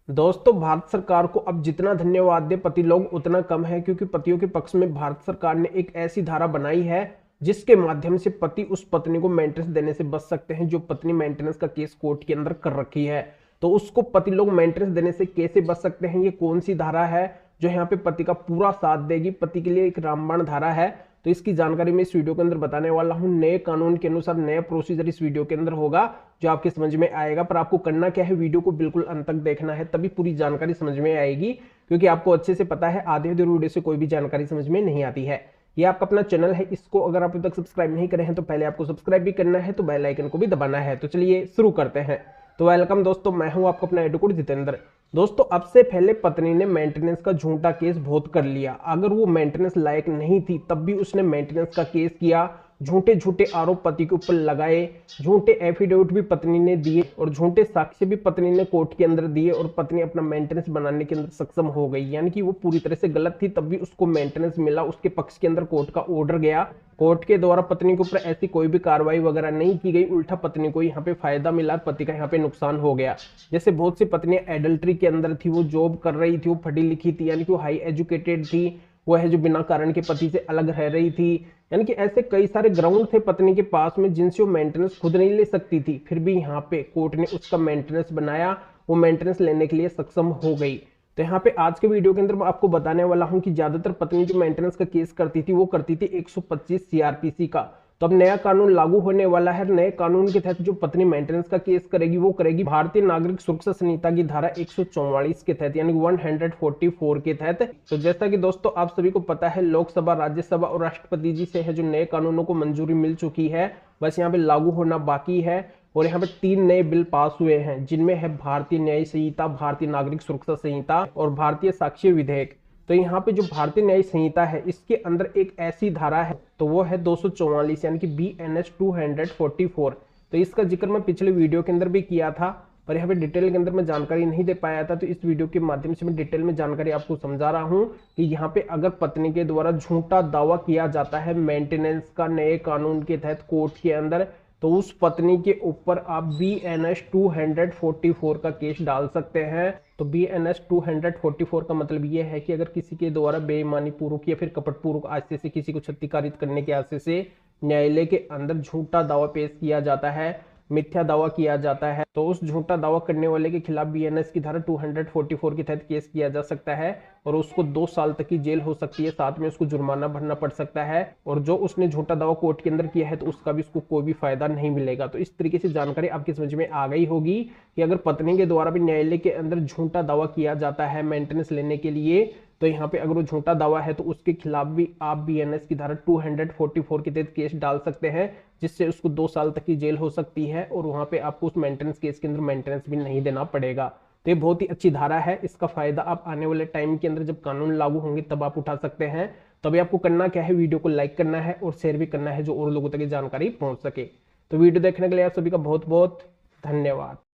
दोस्तों, भारत सरकार को अब जितना धन्यवाद दे पति लोग उतना कम है, क्योंकि पतियों के पक्ष में भारत सरकार ने एक ऐसी धारा बनाई है जिसके माध्यम से पति उस पत्नी को मेंटेनेंस देने से बच सकते हैं जो पत्नी मेंटेनेंस का केस कोर्ट के अंदर कर रखी है। तो उसको पति लोग मेंटेनेंस देने से कैसे बच सकते हैं, ये कौन सी धारा है जो यहाँ पे पति का पूरा साथ देगी, पति के लिए एक रामबाण धारा है। तो इसकी जानकारी मैं इस वीडियो के अंदर बताने वाला हूं। नए कानून के अनुसार नया प्रोसीजर इस वीडियो के अंदर होगा जो आपके समझ में आएगा। पर आपको करना क्या है, वीडियो को बिल्कुल अंत तक देखना है, तभी पूरी जानकारी समझ में आएगी। क्योंकि आपको अच्छे से पता है आधे अधूरे वीडियो से कोई भी जानकारी समझ में नहीं आती है। ये आपका अपना चैनल है, इसको अगर आप अभी तक सब्सक्राइब नहीं करे हैं तो पहले आपको सब्सक्राइब भी करना है, तो बेल आइकन को भी दबाना है। तो चलिए शुरू करते हैं। तो वेलकम दोस्तों, मैं हूं आपका अपना एडवोकेट जितेंद्र। दोस्तों, अब से पहले पत्नी ने मेंटेनेंस का झूठा केस बहुत कर लिया। अगर वो मेंटेनेंस लायक नहीं थी तब भी उसने मेंटेनेंस का केस किया, झूठे झूठे आरोप पति के ऊपर लगाए, झूठे एफिडेविट भी पत्नी ने दिए और झूठे साक्ष्य भी पत्नी ने कोर्ट के अंदर दिए, और पत्नी अपना मेंटेनेंस बनाने के अंदर सक्षम हो गई। यानी कि वो पूरी तरह से गलत थी, तब भी उसको मेंटेनेंस मिला। उसके पक्ष के अंदर कोर्ट का ऑर्डर गया, कोर्ट के द्वारा पत्नी के ऊपर ऐसी कोई भी कार्रवाई वगैरह नहीं की गई, उल्टा पत्नी को यहाँ पे फायदा मिला, पति का यहाँ पे नुकसान हो गया। जैसे बहुत सी पत्नियां एडल्ट्री के अंदर थी, वो जॉब कर रही थी, वो पढ़ी लिखी थी, यानी कि वो हाई एजुकेटेड थी, वो है जो बिना कारण के पति से अलग रह रही थी। यानी कि ऐसे कई सारे ग्राउंड थे पत्नी के पास में जिनसे वो मेंटेनेंस खुद नहीं ले सकती थी, फिर भी यहाँ पे कोर्ट ने उसका मेंटेनेंस बनाया, वो मेंटेनेंस लेने के लिए सक्षम हो गई। तो यहाँ पे आज के वीडियो के अंदर मैं आपको बताने वाला हूँ कि ज्यादातर पत्नी जो मेंटेनेंस का केस करती थी वो करती थी 125 सीआरपीसी का। तो अब नया कानून लागू होने वाला है। नए कानून के तहत जो पत्नी मेंटेनेंस का केस करेगी वो करेगी भारतीय नागरिक सुरक्षा संहिता की धारा 144 के तहत, यानी 144 के तहत। तो जैसा कि दोस्तों आप सभी को पता है, लोकसभा, राज्यसभा और राष्ट्रपति जी से है जो नए कानूनों को मंजूरी मिल चुकी है, बस यहाँ पे लागू होना बाकी है। और यहाँ पे 3 नए बिल पास हुए हैं, जिनमें है भारतीय न्याय संहिता, भारतीय नागरिक सुरक्षा संहिता और भारतीय साक्ष्य विधेयक। तो यहाँ पे जो भारतीय न्याय संहिता है इसके अंदर एक ऐसी धारा है, तो वो है 244, यानी कि BNS 244। तो इसका जिक्र मैं पिछले वीडियो के अंदर भी किया था, पर यहाँ पे डिटेल के अंदर मैं जानकारी नहीं दे पाया था। तो इस वीडियो के माध्यम से मैं डिटेल में जानकारी आपको समझा रहा हूँ कि यहाँ पे अगर पत्नी के द्वारा झूठा दावा किया जाता है मेंटेनेंस का नए कानून के तहत कोर्ट के अंदर, तो उस पत्नी के ऊपर आप BNS 244 का केस डाल सकते हैं। तो BNS 244 का मतलब यह है कि अगर किसी के द्वारा बेईमानी पूर्वक या फिर कपट पूर्वक आशय से किसी को क्षतिकारित करने के आशय से न्यायालय के अंदर झूठा दावा पेश किया जाता है, मिथ्या दावा किया जाता है, तो उस झूठा दावा करने वाले के खिलाफ BNS की धारा 244 के तहत केस किया जा सकता है और उसको 2 साल तक की जेल हो सकती है, साथ में उसको जुर्माना भरना पड़ सकता है। और जो उसने झूठा दावा कोर्ट के अंदर किया है तो उसका भी उसको कोई भी फायदा नहीं मिलेगा। तो इस तरीके से जानकारी आपकी समझ में आ गई होगी कि अगर पत्नी के द्वारा भी न्यायालय के अंदर झूठा दावा किया जाता है मेंटेनेंस लेने के लिए, तो यहाँ पे अगर वो झूठा दावा है तो उसके खिलाफ भी आप BNS की धारा 244 के तहत केस डाल सकते हैं, जिससे उसको 2 साल तक की जेल हो सकती है और वहां पे आपको उस मेंटेनेंस केस के अंदर मेंटेनेंस भी नहीं देना पड़ेगा। तो ये बहुत ही अच्छी धारा है। इसका फायदा आप आने वाले टाइम के अंदर जब कानून लागू होंगे तब आप उठा सकते हैं। तभी आपको करना क्या है, वीडियो को लाइक करना है और शेयर भी करना है जो और लोगों तक ये जानकारी पहुंच सके। तो वीडियो देखने के लिए आप सभी का बहुत बहुत धन्यवाद।